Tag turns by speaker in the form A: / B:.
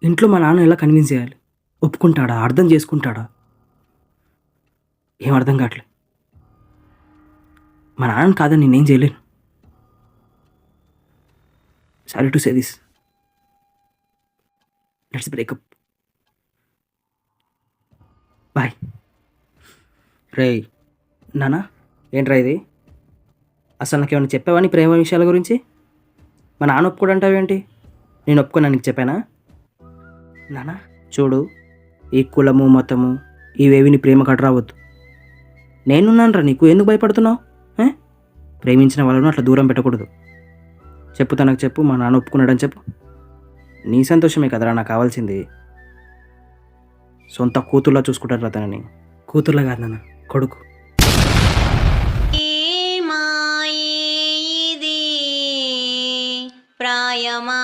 A: ఇంట్లో మా నాన్న ఎలా కన్విన్స్ చేయాలి? ఒప్పుకుంటాడా? అర్థం చేసుకుంటాడా? ఏం అర్థం కావట్లే. మా నాన్న కాదని నేనేం చేయలేను. Sorry to say this. Let's breakup. Bye. రేయ్ నానా, ఏంట్రా ఇది? అసలు నాకేమైనా చెప్పావా నీ ప్రేమ విషయాల గురించి? మా నాన్న ఒప్పుకోడు అంటావేంటి? నేను ఒప్పుకోనా నీకు చెప్పానా? నానా చూడు, ఈ కులము మతము ఇవేవి నీ ప్రేమ కట్ట రావద్దు. నేనున్నాను రా నీకు, ఎందుకు భయపడుతున్నావు? ప్రేమించిన వాళ్ళను అట్లా దూరం పెట్టకూడదు. చెప్పు, తనకు చెప్పు, మా నాన్న ఒప్పుకున్నాడని చెప్పు. నీ సంతోషమే కదరా నాకు కావాల్సింది. సొంత కూతుర్లా చూసుకుంటారు రా తనని. కూతుర్లా కాదు నాన్న, కొడుకు.
B: ఏ మాయే ఇది ప్రాయమా